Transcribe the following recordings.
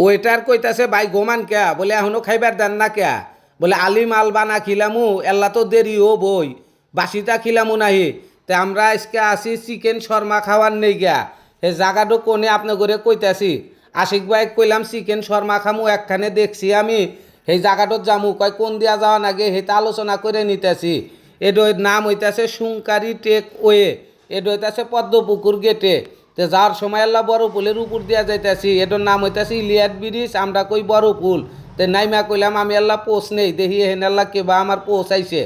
Waiter কইতাছে ভাই গোমান কেয়া, বলে এখনো খাইবার দেন না কেয়া, বলে আলি মাল বানা খিলামু এল্লা তো দেরি ও বই বাসিটা খিলামু নাহি। তে আমরা আজকে আসি চিকেন শর্মা খাওয়ার নেই গিয়া, হে জায়গাটো কোনে আপনি করে কইতাছি। আশিক ভাই কইলাম চিকেন শর্মা খামু একখানে দেখছি আমি, সেই জায়গাটোর জামু, কয় কোন দিয়া যাওয়া নাগে সেটা আলোচনা করে নিতেছি। এডোর নাম হইতাছে সুঙ্কারি টেক ওয়ে, এডো হইতাছে পদ্মপুকুর গেটে। তো যাওয়ার সময় আল্লাহ বড় পুলের উপর দিয়া যাইতাছি, এটার নাম হইতাছে ইলিয়াট ব্রিজ, আমরা কই বড় পুল। তে নাইমা কইলাম আমি আল্লাহ পোষ নেই, দেখি হেন আল্লাহ কেবা আমার পোষ আইছে।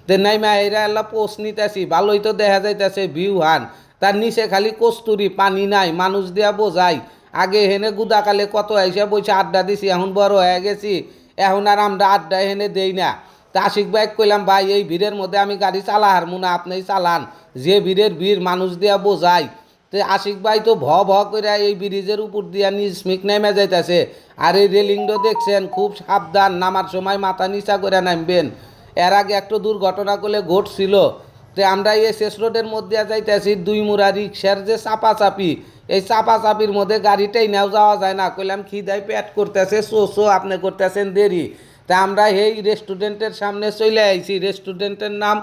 তে নাইমা এরা আল্লাহ পোষ নিতেছি, ভালোই তো দেখা যাইতেছে ভিউ হান। তার নিচে খালি কস্তুরি, পানি নাই, মানুষ দিয়া বোঝাই। আগে হেনে গুদাকালে কত আইসা বইছে আড্ডা দিছি, এখন বড় হয়ে গেছি, এখন আর আমরা আড্ডা হেনে দেই না। তা আশিক ভাই কইলাম ভাই এই ভিড়ের মধ্যে আমি গাড়ি চালা হারমু না, আপনি চালান, যে ভিড়ের ভিড় মানুষ দিয়া বোঝাই। তো আশিক ভাই তো ভ করে এই ব্রিজের উপর দিয়া নিচমিক নেমে যাইতেছে। আর এই রেলিংটা দেখছেন, খুব সাবধান, নামার সময় মাথা নিচা করে নামবেন। এর আগে একটু দুর্ঘটনা করলে ঘটছিল। তো আমরা এই শেষ রোডের মধ্যে যাইতেছি, দুই মুড়া রিক্সার যে চাপাচাপি, এই চাপাচাপির মধ্যে গাড়িটাই নেও যাওয়া যায় না। কইলাম খিদায় পেট করতেছে, শো আপনি করতেছেন দেরি। তা আমরা এই রেস্টুরেন্টের সামনে চলে আইছি, রেস্টুরেন্টের নাম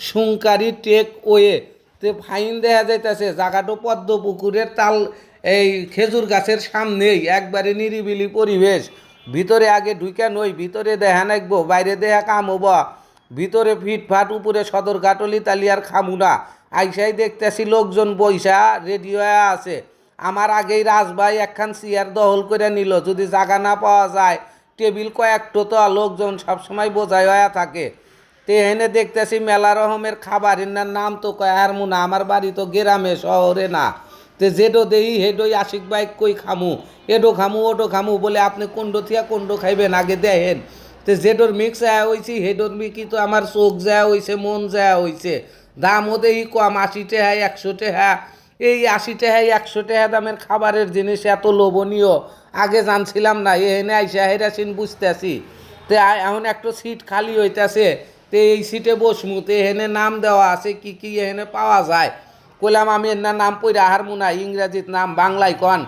সুঙ্কারি টেক ওয়ে। তে ফাইন দেখা যাইতেছে জায়গাটা পদ্ম পুকুরের তাল, এই খেজুর গাছের সামনেই, একবারে নিরিবিলি পরিবেশ। ভিতরে আগে ঢুকে নই, ভিতরে দেখা নাকবো, বাইরে দেখা কাম হব, ভিতরে ফিটফাট, উপরে সদর কাটলি তালিয়ার খামুনা। আইসাই দেখতেছি লোকজন বইসা রেডি হয়ে আছে। আমার আগেই রাজভাই একখান চেয়ার দখল করে নিল, যদি জায়গা না পাওয়া যায় টেবিল কয়েকটো, তো লোকজন সবসময় বোঝাই হয়ে থাকে। তে এনে দেখতেছি মেলা রকমের খাবার, এনার নাম তো কয় আর মুনা, আমার বাড়ি তো গ্রামে শহরে না। তে যেটো দেই হেডোই আশিক ভাই কই খামু, এডো খামু ওডো খামু, বলে আপনি কোনডো থিয়া কোনডো খাইবেন আগে দেখেন। তে যেটোর মিক্স যা হয়েছি হেডোর মিকি তো আমার চোখ যা হয়েছে, মন যা হয়েছে। দামও দেই কম, 80 টাকা 100 টাকা। এই 80 টাকা 100 টাকা দামের খাবারের জিনিস এত লোভনীয় আগে জানছিলাম না, এখানে আইসা হেরাসিন বুঝতেছি। তে এখন একটা সিট খালি হইতেছে, তে এই সিটে বসমু। তে এখানে নাম দেওয়া আছে কি কি এখানে পাওয়া যায়। কইলাম আমি এনার নাম পড়ে হারমু না, ইংরাজিত নাম বাংলায় কন।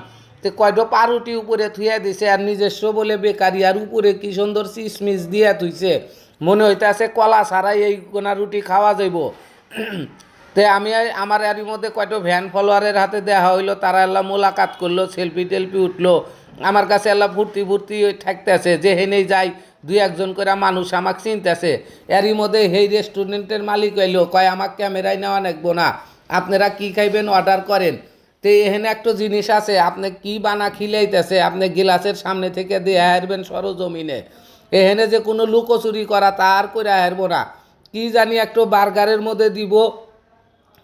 তে কয়টো পাউরুটি উপরে থুয়া দিছে, আর নিজস্ব বলে বেকারি, আর উপরে কি সুন্দর চিসমিস দিয়া থুইছে, মনে হইতেছে কলা ছাড়াই এই গোনা রুটি খাওয়া যাইব। তে আমি আমার এর মধ্যে কয়টো ভ্যান ফলোয়ারের হাতে দেখা হইলো, তারা এল্লা মোলাকাত করলো, সেলফি টেলফি উঠলো। আমার কাছে এল্লা ভর্তি ভর্তি থাকতেছে, যে হেনেই যাই দুই একজন করে মানুষ আমাকে চিনতেছে। এরই মধ্যে সেই রেস্টুরেন্টের মালিক হইলো, কয় আমাকে ক্যামেরায় নেওয়া নাকবো না, আপনারা কি খাইবেন অর্ডার করেন। তো এখানে একটা জিনিস আছে, আপনি কি বানা খিলাইতেছে, আপনি গিলাসের সামনে থেকে দিয়ে হারবেন সরজমিনে। এখানে যে কোনো লুকোচুরি করা তার করে হারবো না। কি জানি একটু বার্গারের মধ্যে দিব,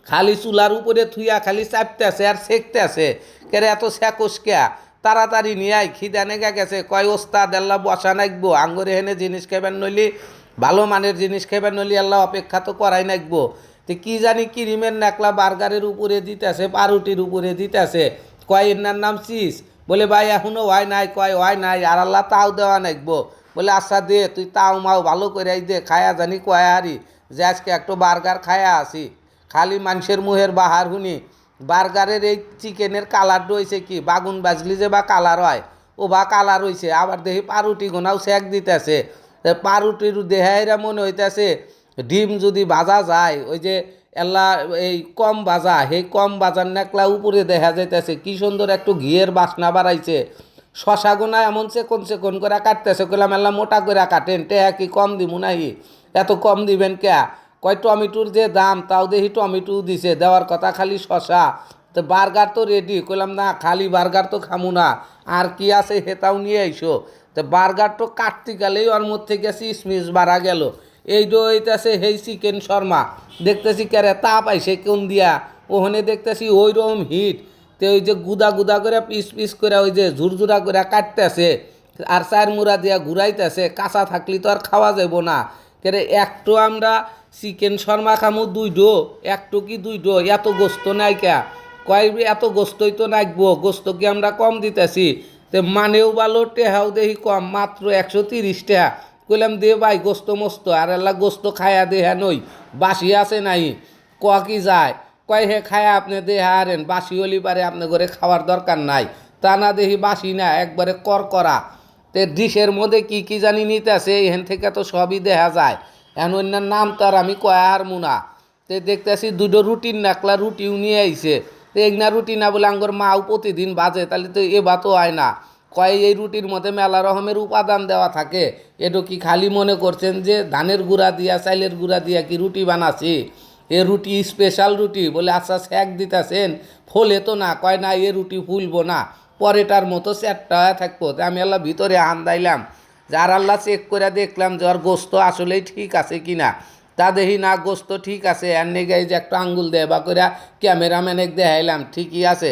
খালি চুলার উপরে থুইয়া খালি চাপতেছে আর সেঁকতেছে। কেরে এত স্যাকোস কেয়া, তাড়াতাড়ি নিয়ে খিদা নেগা গেছে। কয় ওস্তাদ আল্লাহ বসা নাকবো, আঙ্গরে হেনে জিনিস খাইবেন নইলি, ভালো মানের জিনিস খাইবেন নইলি আল্লাহ অপেক্ষা তো করাই নাকবো। তো কি জানি ক্রিমের নেকলা বার্গারের উপরে দিতেছে, পাউরুটির উপরে দিতেছে। কয় এনার নাম চিজ, বলে ভাই এখনও হয় নাই, কয় হয় নাই, আর আল্লাহ তাও দেওয়া নাকবো। বলে আচ্ছা দে, তুই তাও মাও ভালো করে দে, খায়া জানি কয় হারি যে আজকে একটু বার্গার খায়া আসি। খালি মানুষের মুহের বাহার শুনি। বার্গারের এই চিকেনের কালার রয়েছে কি, বাগুন বাজলি যে বা কালার হয়, ও বা কালার হয়েছে। আবার দেখি পাউরুটি গোনাও সেক দিতেছে, পাউরুটির দেহাইরা মনে হইতেছে ডিম যদি ভাজা যায়, ওই যে এল্লা এই কম ভাজা, সেই কম ভাজার নেকলা উপরে দেখা যাইতেছে কি সুন্দর একটু ঘিয়ের বাসনা বাড়াইছে। শশা গোনা এমন চেকন চেকন করে কাটতেছে, কইলাম এল্লা মোটা করে কাটেন, টেহা কি কম দিমু নাহি, এত কম দিবেন কে। কয় টমেটোর যে দাম, তাও দেখি টমেটো দিছে, দেওয়ার কথা খালি শশা। তো বার্গার তো রেডি, কইলাম না খালি বার্গার তো খামু না, আর কি আছে হেতাও নিয়ে আইসো। তো বার্গার তো কাটতে গেলেই ওর মধ্যে গেছি স্মিস বাড়া গেল। এই হইতেছে সেই চিকেন শর্মা, দেখতেছি কেরে তাপ আইসে কোন দিয়া, ওখানে দেখতেছি ওই রকম হিট। তো ওই যে গুদা গুদা করে পিস পিস করে ওই যে ঝুরঝুরা করে কাটতেছে, আর চার মুড়া দিয়া ঘুরাইতেছে। কাঁচা থাকলে তো আর খাওয়া যাব না। কেরে একটু আমরা চিকেন শর্মা খামু দুইডো, একটু কি দুইডো, এত গোস্ত নাই কে। কয় এত গোস্তই তো নাকবো, গোস্ত কি আমরা কম দিতেছি। তো মানেও ভালো, টেহাও দেখি কম, মাত্র 130 টাকা। কইলাম দে ভাই গোস্ত মস্ত, আর এল্লা গোস্ত খায়া দেহা নই, বাসি আছে নাই। কি যায়, কয় হে খায়া আপনি দেহা আরেন, বাসি হলি পারে আপনি ঘরে খাওয়ার দরকার নাই। তা না দেখি বাসি না একবারে করকরা। তে ডিশের মধ্যে কি কি জানি নিতেছে, এখান থেকে তো সবই দেখা যায়। এখন অন্যার নাম তো আর আমি কয়া হারমু না। তে দেখতেছি দুটো রুটির নাকলা রুটিও নিয়ে আইছে। তো এগনা রুটি না বলে আঙ্গর মাও প্রতিদিন বাজে, তাহলে তো এ তো হয় না। কয় এই রুটির মধ্যে মেলা রকমের উপাদান দেওয়া থাকে। এটা কি খালি মনে করছেন যে ধানের গুঁড়া দিয়া চাইলের গুঁড়া দিয়া কি রুটি বানাছি? এ রুটি স্পেশাল রুটি বলে আচ্ছা স্যাক দিতেছেন, ফলে তো না। কয় না এ রুটি ফুলবো না, পরেটার মতো স্যাটটা থাকবো। তো আমি আল্লাহ ভিতরে আন্দাইলাম, যার আল্লাহ চেক করে দেখলাম যে ওর গোস্ত আসলেই ঠিক আছে কিনা। তা দেখি না গোস্ত ঠিক আছে। আর নেগাই যে একটা আঙ্গুল দেয় বা করে ক্যামেরাম্যানে দেখাইলাম ঠিকই আছে।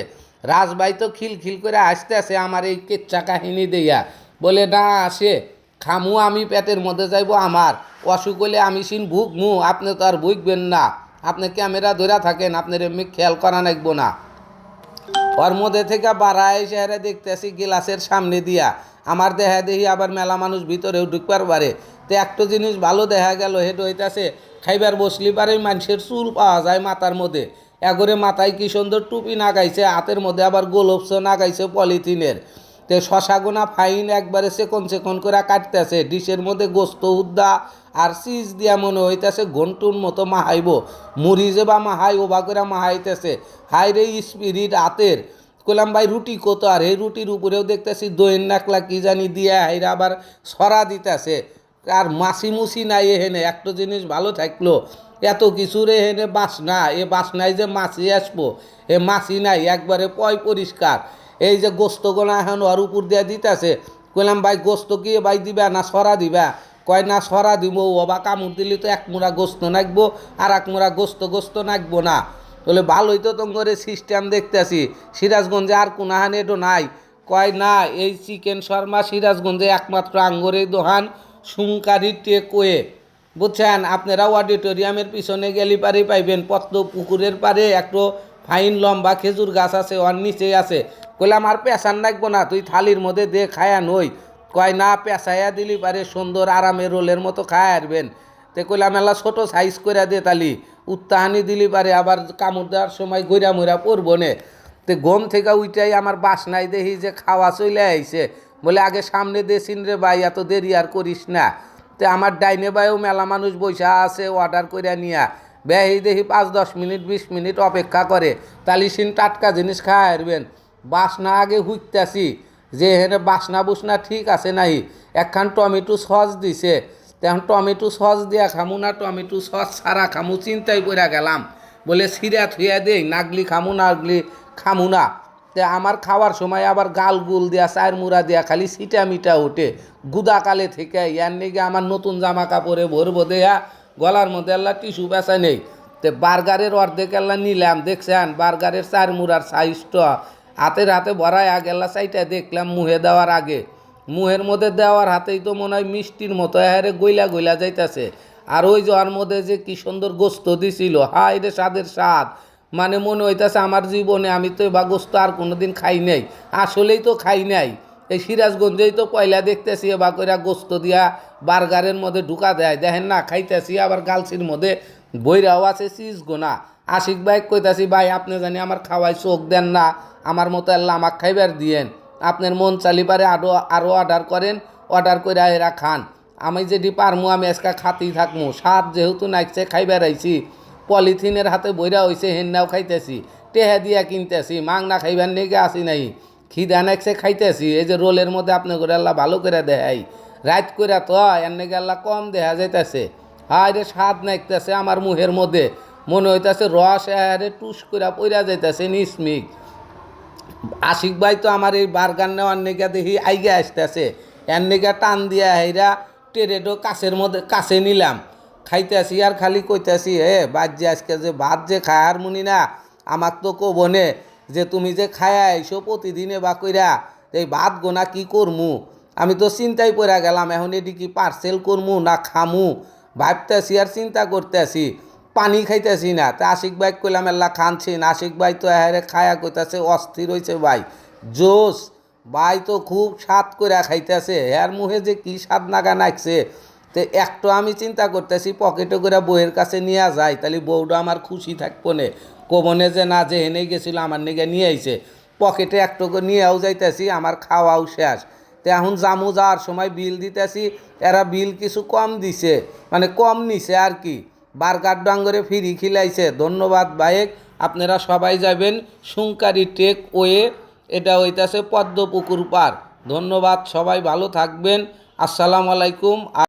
রাজভাই তো খিলখিল করে আসতে আসে আমার এই কেচ্চা কাহিনী দিয়া, বলে না আসে খামু আমি, পেটের মধ্যে যাইব আমার, অসুখ হলে আমি সিন ভুগমু, আপনি তো আর ভুগবেন না। আপনি ক্যামেরা ধরে থাকেন, আপনার এমনি খেয়াল করা নাকবো না। ওর মধ্যে থেকে বাড়ায় শহরে দেখতেছি গিলাসের সামনে দিয়া আমার দেখা দেখি আবার মেলা মানুষ ভিতরেও ঢুকবার পারে। তো একটা জিনিস ভালো দেখা গেল, হেঁটে হইতাছে খাইবার বসলি পারে মানুষের চুল পাওয়া যায় মাথার মধ্যে। এগরে মাথায় কি সুন্দর টুপি নাগাইছে, হাতের মধ্যে আবার গোলপসও নাগাইছে পলিথিনের। তো শশাগুনা ফাইন একবারে সেকন সেকন করে কাটতেছে। ডিশের মধ্যে গোস্ত উদ্দা আর চিজ দিয়া মনে হইতেছে ঘন্টুর মতো মাহাইব, মুড়ি যে বা মাহাই ওবা করে মাহাইতেছে। হাই রে স্পিরিট হাতের। কইলাম ভাই রুটি কত? আর এই রুটির উপরেও দেখতেছি দইয়ের নাকলা কি জানি দিয়া হাইরা আবার সরা দিতেছে। আর মাছি মুছি নাই এহেনে। একটা জিনিস ভালো থাকলো, এত কিছুর এহেনে বাসনা, এ বাসনায় যে মাছি আসবো এ মাছি নাই, একবারে পরিষ্কার। এই যে গোস্ত গোনা এখন ওর উপর দিয়ে দিতেছে। কইলাম ভাই গোস্ত কি ভাই দিবা না সরা দিবা? কয় না সরা দিব। ওবা কামড় দিলি তো এক মুড়া গোস্ত নাকবো আর এক মুড়া গোস্ত নাকবো না। বলে ভালোই তো তোমার সিস্টেম দেখতেছি, সিরাজগঞ্জে আর কোনাহানে তো নাই। কয় না এই চিকেন শর্মা সিরাজগঞ্জে একমাত্র আঙ্গরের দোহান সুমকারি টেকওয়ে। বুঝছেন? আপনারা অডিটোরিয়ামের পিছনে গেলি পারে পাইবেন, পদ্ম পুকুরের পারে একটু ফাইন লম্বা খেজুর গাছ আছে, ওর নিচেই আছে। কইলাম আর পেশান রাখবো না, তুই থালির মধ্যে দে খায়া নই। কয় না পেশাইয়া দিলি পারে সুন্দর আরামে রোলের মতো খায় আসবেন। তে কইলাম এলা ছোটো সাইজ করে দে তালি, উত্তাহানি দিলি পারে আবার কামড় দেওয়ার সময় গৈরা মইরা পড়বো নে। তে গম থেকে উইটাই আমার বাসনায় দেখি যে খাওয়া চলে আইছে। বলে আগে সামনে দেশিন রে ভাই, এত দেরি আর করিস না। তে আমার ডাইনে বাইও মেলা মানুষ বৈশা আছে অর্ডার করে নিয়া। বেহি দেখি 5-10 মিনিট 20 মিনিট অপেক্ষা করে, তালি সিন টাটকা জিনিস খাওয়া হারবেন। বাসনা আগে হুইতাছি যে এখানে বাসনা বুসনা ঠিক আছে নাই। একখান টমেটো সস দিছে, তখন টমেটো সস দিয়া খামু না টমেটো সস ছাড়া খামু চিন্তাই পড়া গেলাম। বলে সিরা থুয়া দেই, নাগলি খামু নাগলি খামু না। তে আমার খাওয়ার সময় আবার গাল গুল দিয়া চায়ের মুড়া দিয়া খালি সিটা মিটা ওঠে গুদাকালে থেকে। ইয়ার নিগে আমার নতুন জামা কাপড়ে ভরবো দেয়া, গলার মধ্যে আল্লাহ টিস্যু বেচা নেই। তে বার্গারের অর্ধেক আল্লাহ নিলাম, দেখছেন বার্গারের চায়ের মুড়ার সাইজটা হাতের হাতে ভরায় গেলা চাইটা দেখলাম মুহে দেওয়ার আগে। মুহের মধ্যে দেওয়ার হাতেই তো মনে হয় মিষ্টির মতো হারে গইলা গইলা যাইতেছে। আর ওই যাওয়ার মধ্যে যে কি সুন্দর গোস্ত দিছিল, হাই রে স্বাদের স্বাদ। মানে মনে হইতেছে আমার জীবনে আমি তো বা গোস্ত আর কোনোদিন খাই নাই, আসলেই তো খাই নাই। এই সিরাজগঞ্জেই তো পয়লা দেখতেছি বা কইরা গোস্ত দিয়া বার্গারের মধ্যে ঢুকা দেয়, দেখেন না খাইতেছি। আবার গালসির মধ্যে বইরাও আছে চিজ গোনা। আশিক ভাই কইতাছি ভাই আপনি জানি আমার খাওয়াই চোখ দেন না, আমার মতো আল্লাহ আমাকে খাইবার দিয়েন। আপনার মন চালি পারে আরও অর্ডার করেন, অর্ডার করে এরা খান। আমি যেটি পারমু আমি আজকে খাতেই থাকমু। স্বাদ যেহেতু নাইছে খাইবার আইছি, পলিথিনের হাতে বইরা হইছে হেন্নাও খাইতেছি, টেহা দিয়া কিনতেছি, মাংনা খাইবার নেগে আসি নাই। খিদা নাইছে খাইতেছি। এই যে রোলের মধ্যে আপনি করে আল্লাহ ভালো করে দেখাই, রাত করে তো এর নেগে আল্লাহ কম দেখা যাইতেছে। হায় রে স্বাদ নাইতেছে আমার মুহের মধ্যে, মনে হইতেছে রস এহারে টুস করে পইরা যাইতেছে নিসমিক। আশিক ভাই তো আমার এই বার্গার নেওয়ার নেগা দেখি আইগে আসতেছে, এর নেগা টান দিয়া হাইরা টেরেডো কাছের মধ্যে কাছে নিলাম। খাইতেছি আর খালি কইতেছি বাদ যে আজকে যে ভাত যে খায়ার মুনি না, আমাক তো কবনে যে তুমি যে খায়া আইসো প্রতিদিনে বা কইরা, এই ভাত গোনা কি করমু। আমি তো চিন্তাই পড়া গেলাম, এখন এটি কি পার্সেল করমু না খামু ভাবতেছি আর চিন্তা করতেছি। পানি খাইতেছি না। তা আশিক ভাই কইলাম এল্লা খানছেন। আশিক ভাই তো এহারে খায়া কইতাছে অস্থির হয়েছে ভাই, জোস ভাই তো খুব স্বাদ করে খাইতেছে। এর মুহে যে কি স্বাদ নাগা নাকছে। তো একটু আমি চিন্তা করতেছি পকেটে করে বউয়ের কাছে নিয়ে যায়, তাহলে বউটা আমার খুশি থাকবো নে, কবনে যে না যে হেনে গেছিল আমার নিগে নিয়ে আইছে। পকেটে একটুকু নিয়েও যাইতেছি, আমার খাওয়াও শেষ। তো এখন জামু, যাওয়ার সময় বিল দিতেছি, এরা বিল কিছু কম দিছে, মানে কম নিছে আর কি। বার্গার ডাঙ্গরে ফ্রি খিলাইছে। ধন্যবাদ ভাইয়েক। আপনারা সবাই যাবেন সুঙ্কারি টেক ওয়ে, এটা হইতাছে পদ্মপুকুর পার। ধন্যবাদ, সবাই ভালো থাকবেন। আসসালামু আলাইকুম।